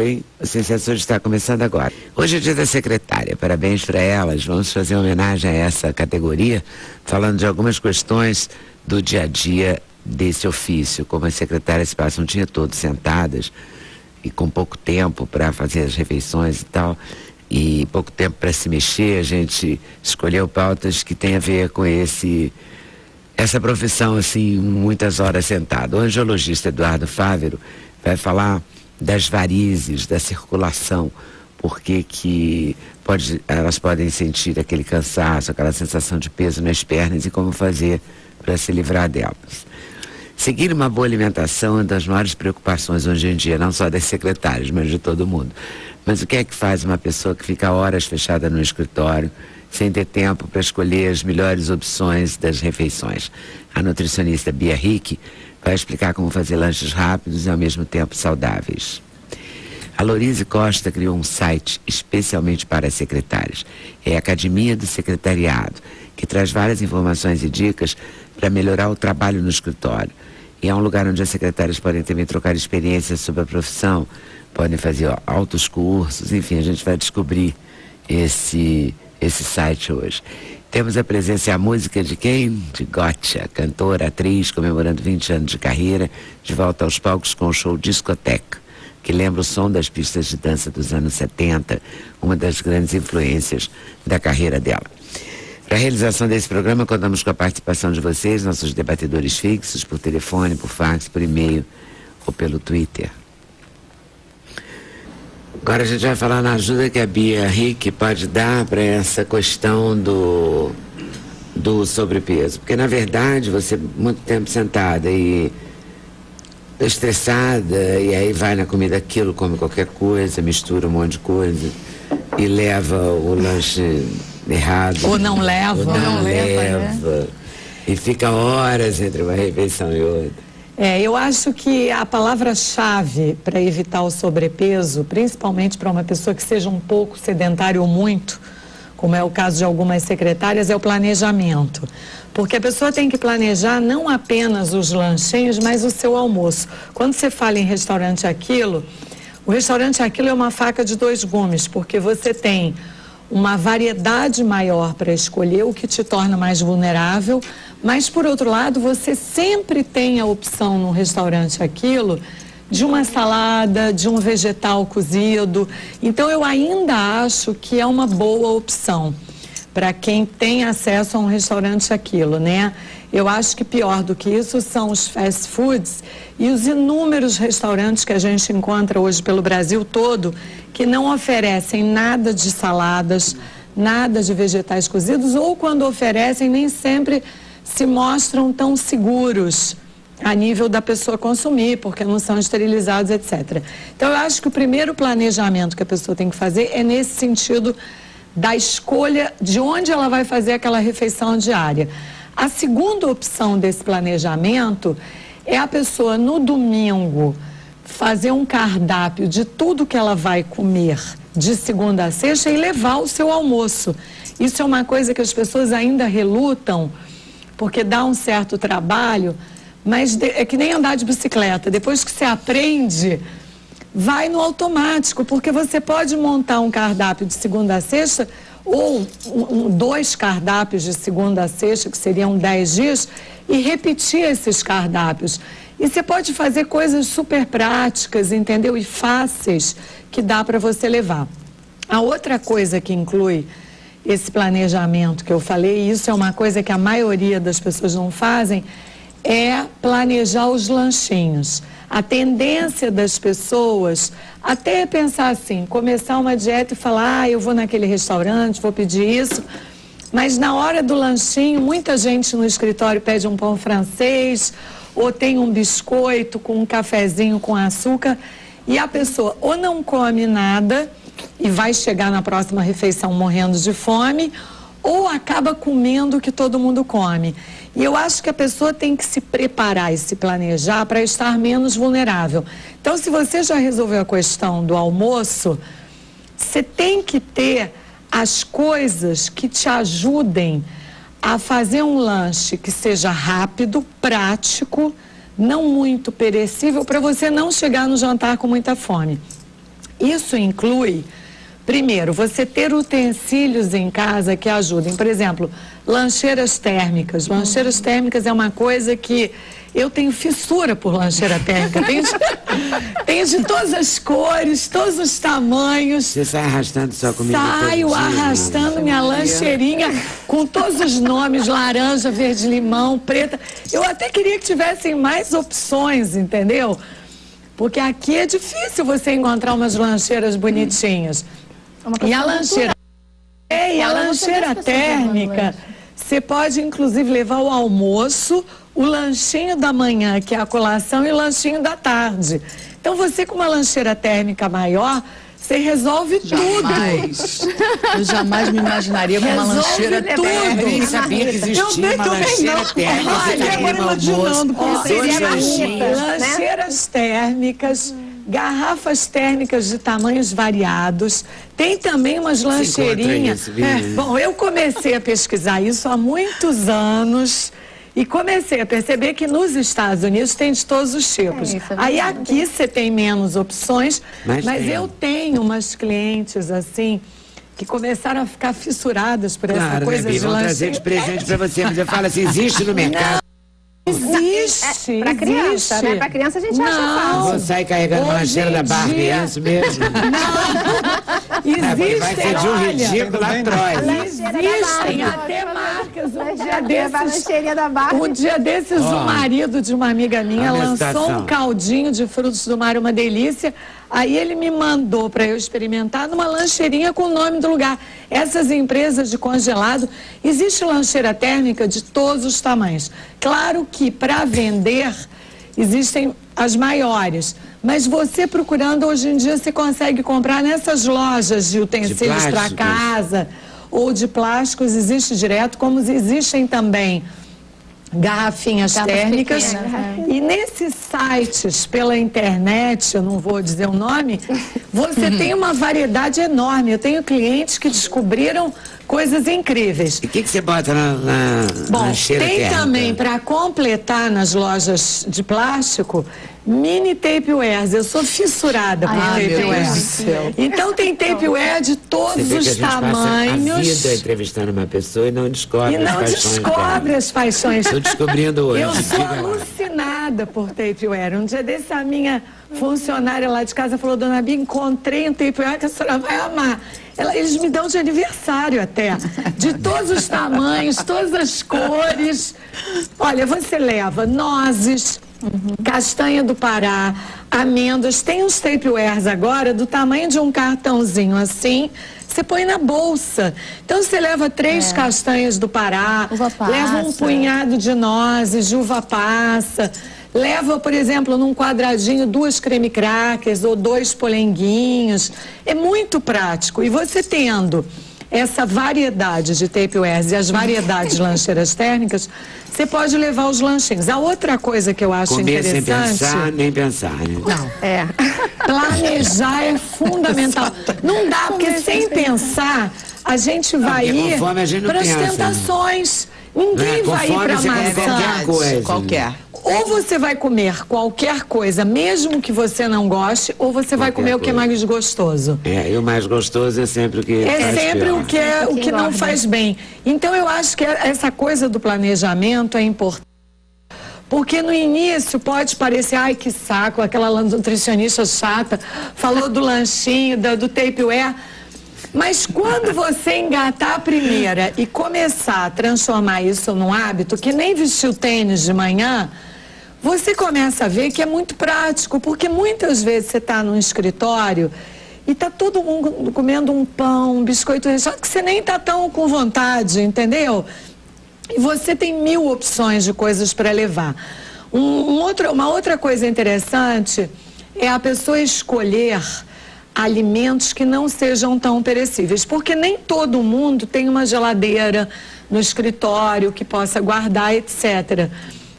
Oi, o Ciência está começando agora. Hoje é dia da secretária, parabéns para elas. Vamos fazer uma homenagem a essa categoria, falando de algumas questões do dia a dia desse ofício, como as secretárias passam o dia todo sentadas e com pouco tempo para fazer as refeições e tal, e pouco tempo para se mexer. A gente escolheu pautas que tem a ver com essa profissão, assim, muitas horas sentado. O angiologista Eduardo Fávero vai falar das varizes, da circulação, porque elas podem sentir aquele cansaço, aquela sensação de peso nas pernas e como fazer para se livrar delas. Seguir uma boa alimentação é uma das maiores preocupações hoje em dia, não só das secretárias, mas de todo mundo. Mas o que é que faz uma pessoa que fica horas fechada no escritório, sem ter tempo para escolher as melhores opções das refeições? A nutricionista Bia Rick vai explicar como fazer lanches rápidos e ao mesmo tempo saudáveis. A Lorise Costa criou um site especialmente para as secretárias. É a Academia do Secretariado, que traz várias informações e dicas para melhorar o trabalho no escritório. E é um lugar onde as secretárias podem também trocar experiências sobre a profissão, podem fazer altos cursos, enfim, a gente vai descobrir esse site hoje. Temos a presença e a música de quem? De Gotcha, cantora, atriz, comemorando 20 anos de carreira, de volta aos palcos com o show Discoteca, que lembra o som das pistas de dança dos anos 70, uma das grandes influências da carreira dela. Para a realização desse programa, contamos com a participação de vocês, nossos debatedores fixos, por telefone, por fax, por e-mail ou pelo Twitter. Agora a gente vai falar na ajuda que a Bia Rick pode dar para essa questão do sobrepeso. Porque, na verdade, você muito tempo sentada e estressada, e aí vai na comida aquilo, come qualquer coisa, mistura um monte de coisa e leva o lanche errado. Ou não leva. Ou não leva. Né? E fica horas entre uma refeição e outra. Eu acho que a palavra-chave para evitar o sobrepeso, principalmente para uma pessoa que seja um pouco sedentária ou muito, como é o caso de algumas secretárias, é o planejamento. Porque a pessoa tem que planejar não apenas os lanchinhos, mas o seu almoço. Quando você fala em restaurante aquilo, o restaurante aquilo é uma faca de dois gumes, porque você tem uma variedade maior para escolher, o que te torna mais vulnerável, mas por outro lado você sempre tem a opção no restaurante aquilo de uma salada, de um vegetal cozido. Então eu ainda acho que é uma boa opção para quem tem acesso a um restaurante aquilo, né? Eu acho que pior do que isso são os fast foods e os inúmeros restaurantes que a gente encontra hoje pelo Brasil todo que não oferecem nada de saladas, nada de vegetais cozidos, ou quando oferecem nem sempre se mostram tão seguros a nível da pessoa consumir, porque não são esterilizados, etc. Então eu acho que o primeiro planejamento que a pessoa tem que fazer é nesse sentido da escolha de onde ela vai fazer aquela refeição diária. A segunda opção desse planejamento é a pessoa no domingo fazer um cardápio de tudo que ela vai comer de segunda a sexta e levar o seu almoço. Isso é uma coisa que as pessoas ainda relutam, porque dá um certo trabalho, mas é que nem andar de bicicleta. Depois que você aprende, vai no automático, porque você pode montar um cardápio de segunda a sexta ou dois cardápios de segunda a sexta, que seriam 10 dias, e repetir esses cardápios. E você pode fazer coisas super práticas, entendeu? E fáceis que dá para você levar. A outra coisa que inclui esse planejamento que eu falei, e isso é uma coisa que a maioria das pessoas não fazem, é planejar os lanchinhos. A tendência das pessoas até é pensar assim, começar uma dieta e falar, eu vou naquele restaurante, vou pedir isso, mas na hora do lanchinho, muita gente no escritório pede um pão francês, ou tem um biscoito com um cafezinho com açúcar, e a pessoa ou não come nada e vai chegar na próxima refeição morrendo de fome, ou acaba comendo o que todo mundo come. E eu acho que a pessoa tem que se preparar e se planejar para estar menos vulnerável. Então, se você já resolveu a questão do almoço, você tem que ter as coisas que te ajudem a fazer um lanche que seja rápido, prático, não muito perecível, para você não chegar no jantar com muita fome. Isso inclui, primeiro, você ter utensílios em casa que ajudem. Por exemplo, lancheiras térmicas. Lancheiras térmicas é uma coisa que eu tenho fissura por lancheira térmica. Tenho de todas as cores, todos os tamanhos. Você sai arrastando sua comida? Saio arrastando minha lancheirinha com todos os nomes, laranja, verde, limão, preta. Eu até queria que tivessem mais opções, entendeu? Porque aqui é difícil você encontrar umas lancheiras bonitinhas. E a lancheira... e a lancheira térmica, você pode inclusive levar o almoço, o lanchinho da manhã, que é a colação, e o lanchinho da tarde. Então você com uma lancheira térmica maior, você resolve tudo. Eu jamais me imaginaria com uma lancheira tudo. Eu nem sabia que existia uma lancheira térmica. Olha, agora imaginando como seria marmita, lancheiras térmicas, garrafas térmicas de tamanhos variados. Tem também umas lancheirinhas. Bom, eu comecei a pesquisar isso há muitos anos e comecei a perceber que nos Estados Unidos tem de todos os tipos. Aí aqui você tem menos opções, mas eu tenho umas clientes assim que começaram a ficar fissuradas por essa coisa de vão trazer de presente para você, mas eu falo assim, existe no mercado. Existe. Para criança, né? Para criança a gente acha fácil. Vou sair carregando uma lancheira da Barbie, é isso mesmo? Não. Existem, vai ser de um ridículo atroz. Existem até marcas. Um dia desses, o marido de uma amiga minha lançou um caldinho de frutos do mar, uma delícia. Aí ele me mandou para eu experimentar numa lancheirinha com o nome do lugar. Essas empresas de congelado, existe lancheira térmica de todos os tamanhos. Claro que para vender existem as maiores, mas você procurando hoje em dia você consegue comprar nessas lojas de utensílios para casa ou de plásticos, existe direto, como existem também garrafinhas térmicas e nesses sites pela internet, eu não vou dizer o nome, você tem uma variedade enorme. Eu tenho clientes que descobriram coisas incríveis. E o que você bota na lancheira térmica? Tem também, para completar nas lojas de plástico, mini tapewares. Eu sou fissurada por tapewares. Então tem tapeware de todos os tamanhos. Passa a vida entrevistando uma pessoa e não descobre as paixões. Estou descobrindo hoje. Eu sou alucinada por tapeware. Um dia desse a minha funcionária lá de casa falou: Dona Bia, encontrei um tapeware que a senhora vai amar. Eles me dão de aniversário até, de todos os tamanhos, todas as cores. Olha, você leva nozes, castanha do Pará, amêndoas. Tem uns tapewares agora do tamanho de um cartãozinho assim. Você põe na bolsa. Então você leva 3 castanhas do Pará, leva um punhado de nozes, de uva passa. Leva, por exemplo, num quadradinho 2 creme crackers ou 2 polenguinhos. É muito prático. E você tendo essa variedade de tapewares e as variedades de lancheiras térmicas, você pode levar os lanchinhos. A outra coisa que eu acho interessante... Comer sem pensar, nem pensar, né? Não. Planejar é fundamental. Não dá, porque sem pensar, a gente vai ir para as tentações. Ninguém vai ir para maçã. Qualquer. Ou você vai comer qualquer coisa, mesmo que você não goste, ou você vai comer o que é mais gostoso. E o mais gostoso é sempre o que faz sempre pior. o que não faz bem. Então eu acho que essa coisa do planejamento é importante. Porque no início pode parecer, ai que saco, aquela nutricionista chata falou do lanchinho, do tapeware. Mas quando você engatar a primeira e começar a transformar isso num hábito, que nem vestir o tênis de manhã, você começa a ver que é muito prático, porque muitas vezes você está num escritório e está todo mundo comendo um pão, um biscoito recheado, que você nem está tão com vontade, entendeu? E você tem 1000 opções de coisas para levar. Uma outra coisa interessante é a pessoa escolher alimentos que não sejam tão perecíveis, porque nem todo mundo tem uma geladeira no escritório que possa guardar, etc.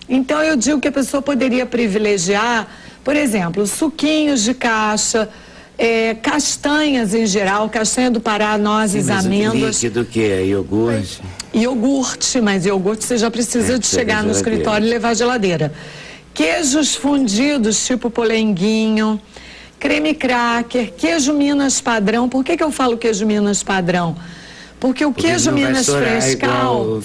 Então eu digo que a pessoa poderia privilegiar, por exemplo, suquinhos de caixa, castanhas em geral, castanha do Pará, nozes, amêndoas. Líquido que é iogurte? Iogurte, mas iogurte você já precisa de chegar no escritório e levar a geladeira. Queijos fundidos, tipo polenguinho. creme cracker, queijo Minas padrão. Por que eu falo queijo Minas padrão? Porque o queijo Minas frescal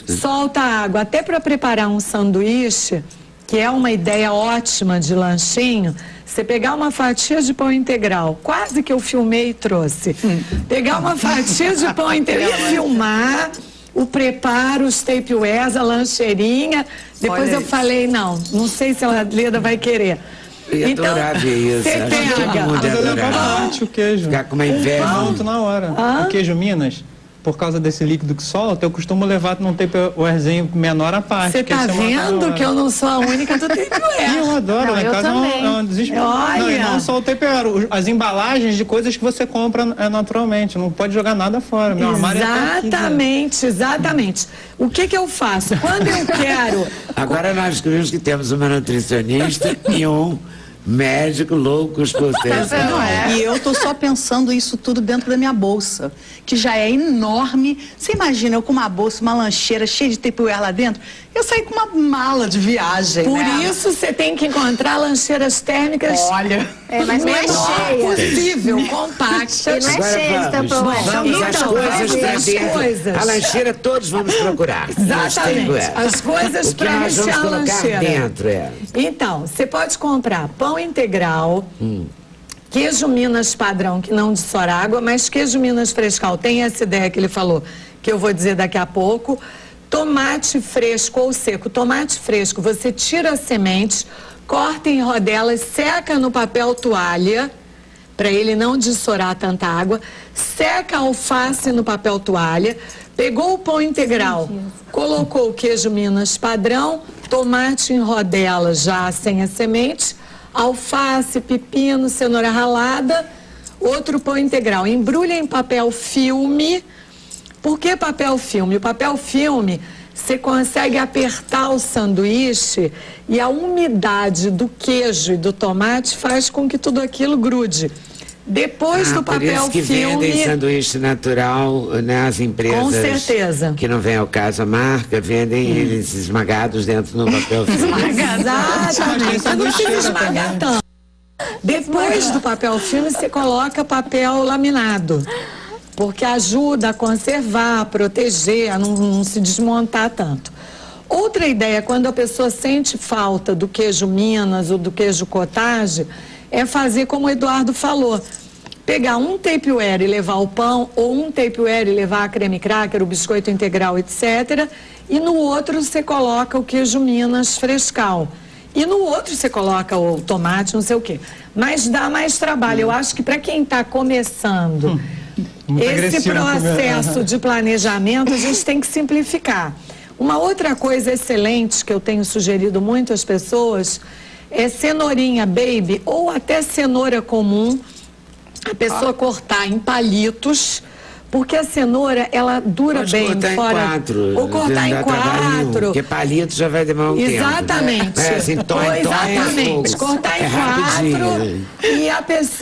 solta água. Até para preparar um sanduíche, que é uma ideia ótima de lanchinho, você pegar uma fatia de pão integral, quase que eu filmei e trouxe. Pegar uma fatia de pão integral e filmar o preparo, os tapewares, a lancheirinha. Depois eu falei, não sei se a Leda vai querer. Então, adorar ver isso. Você pega. Mas eu levava antes o queijo. Ficar com uma inveja. Pronto na hora. O queijo Minas, por causa desse líquido que solta, eu costumo levar num tapewarezinho menor à parte. Você tá vendo que eu não sou a única do tapeware? Eu adoro, lá em casa é um desespero. Não só o tapeware, as embalagens de coisas que você compra naturalmente, não pode jogar nada fora. Meu armário Exatamente. O que eu faço? Quando eu quero... Agora nós descobrimos que temos uma nutricionista e um médico loucos por ter. E eu tô só pensando isso tudo dentro da minha bolsa, que já é enorme. Você imagina eu com uma bolsa, uma lancheira cheia de tapeware lá dentro? Eu saí com uma mala de viagem. Por isso você tem que encontrar lancheiras térmicas. Olha, mas não é cheia. Possível, compacta. E não é cheia de tapeware. Vamos às coisas para dentro. A lancheira todos vamos procurar. Exatamente. As coisas para encher a lancheira. Dentro, Então, você pode comprar pão integral, queijo Minas padrão, que não dissolve água, mas queijo Minas frescal, tem essa ideia que ele falou, que eu vou dizer daqui a pouco. Tomate fresco ou seco. Tomate fresco, você tira as sementes, corta em rodelas, seca no papel toalha, para ele não dissorar tanta água, seca a alface no papel toalha, pegou o pão integral, colocou o queijo Minas padrão, tomate em rodelas já sem as sementes, alface, pepino, cenoura ralada, outro pão integral. Embrulha em papel filme. Por que papel filme? O papel filme, você consegue apertar o sanduíche e a umidade do queijo e do tomate faz com que tudo aquilo grude. Depois do papel por isso que filme... vendem sanduíche natural, né? As empresas... Com certeza. Que não vem ao caso a marca, vendem eles esmagados dentro do papel filme. Exatamente. Você não precisa esmagar tanto. Depois do papel filme, você coloca papel laminado. Porque ajuda a conservar, a proteger, a não se desmontar tanto. Outra ideia, quando a pessoa sente falta do queijo Minas ou do queijo cottage, é fazer como o Eduardo falou. Pegar um tapeware e levar o pão, ou um tapeware e levar a creme cracker, o biscoito integral, etc. E no outro você coloca o queijo Minas frescal. E no outro você coloca o tomate, não sei o quê. Mas dá mais trabalho. Eu acho que para quem está começando... Esse processo de planejamento a gente tem que simplificar. Uma outra coisa excelente que eu tenho sugerido muito às pessoas é cenourinha baby ou até cenoura comum, a pessoa cortar em palitos, porque a cenoura, ela dura bem fora. Ou cortar em quatro. Porque palito já vai demorar um tempo. Exatamente. Assim, exatamente. Cortar em quatro.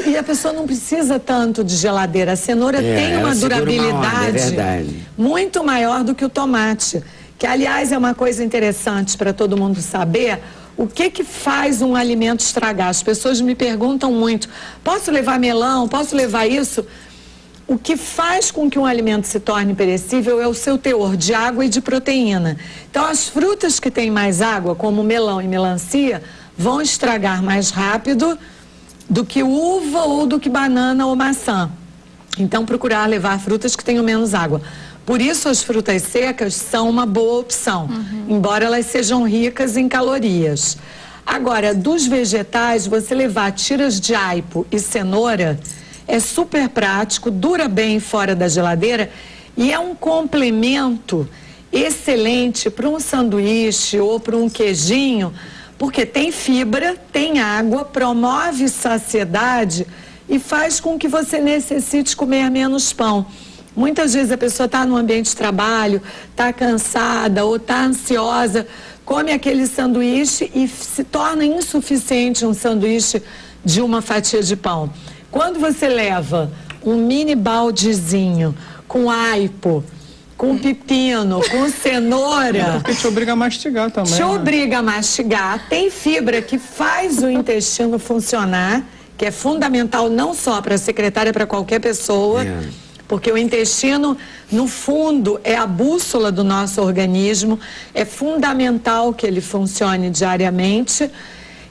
E a pessoa não precisa tanto de geladeira. A cenoura tem uma durabilidade muito maior do que o tomate. Que, aliás, é uma coisa interessante para todo mundo saber. O que faz um alimento estragar? As pessoas me perguntam muito. Posso levar melão? Posso levar isso? O que faz com que um alimento se torne perecível é o seu teor de água e de proteína. Então, as frutas que têm mais água, como melão e melancia, vão estragar mais rápido do que uva ou do que banana ou maçã. Então, procurar levar frutas que tenham menos água. Por isso, as frutas secas são uma boa opção, embora elas sejam ricas em calorias. Agora, dos vegetais, você levar tiras de aipo e cenoura... É super prático, dura bem fora da geladeira e é um complemento excelente para um sanduíche ou para um queijinho, porque tem fibra, tem água, promove saciedade e faz com que você necessite comer menos pão. Muitas vezes a pessoa está no ambiente de trabalho, está cansada ou está ansiosa, come aquele sanduíche e se torna insuficiente um sanduíche de uma fatia de pão. Quando você leva um mini baldezinho com aipo, com pepino, com cenoura... Porque te obriga a mastigar também. Te obriga a mastigar. Tem fibra que faz o intestino funcionar, que é fundamental não só para a secretária, para qualquer pessoa, porque o intestino, no fundo, é a bússola do nosso organismo, é fundamental que ele funcione diariamente.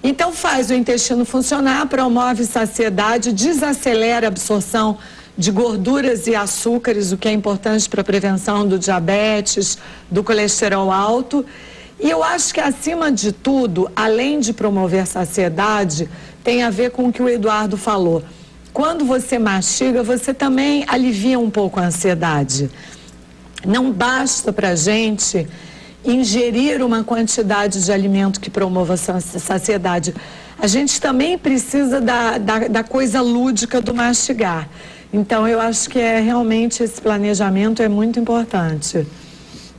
Então faz o intestino funcionar, promove saciedade, desacelera a absorção de gorduras e açúcares, o que é importante para a prevenção do diabetes, do colesterol alto. E eu acho que, acima de tudo, além de promover saciedade, tem a ver com o que o Eduardo falou. Quando você mastiga, você também alivia um pouco a ansiedade. Não basta para a gente ingerir uma quantidade de alimento que promova a saciedade. A gente também precisa da coisa lúdica do mastigar. Então, eu acho que realmente esse planejamento é muito importante.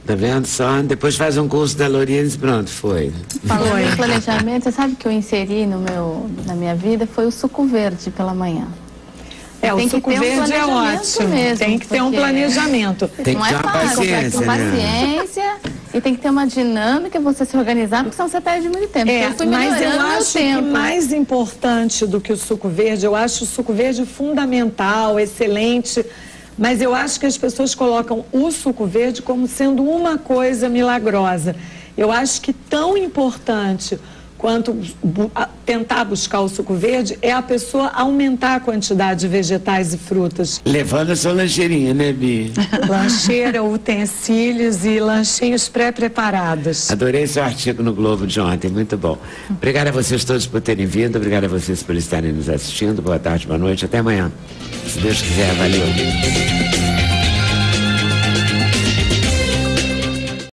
Tá vendo só? Depois faz um curso da Lourinhas e pronto, foi. Falando em planejamento, você sabe que eu inseri na minha vida foi o suco verde pela manhã. O suco verde é ótimo. Mesmo, tem que ter um planejamento. Tem que ter uma paciência, paciência e tem que ter uma dinâmica, você se organizar, porque senão você perde muito tempo. Mas eu acho que mais importante do que o suco verde, eu acho o suco verde fundamental, excelente, mas eu acho que as pessoas colocam o suco verde como sendo uma coisa milagrosa. Eu acho que tão importante quanto tentar buscar o suco verde é a pessoa aumentar a quantidade de vegetais e frutas. Levando a sua lancheirinha, né, Bi? Lancheira, utensílios e lanchinhos pré-preparados. Adorei seu artigo no Globo de ontem, muito bom. Obrigada a vocês todos por terem vindo, obrigada a vocês por estarem nos assistindo. Boa tarde, boa noite, até amanhã. Se Deus quiser, valeu.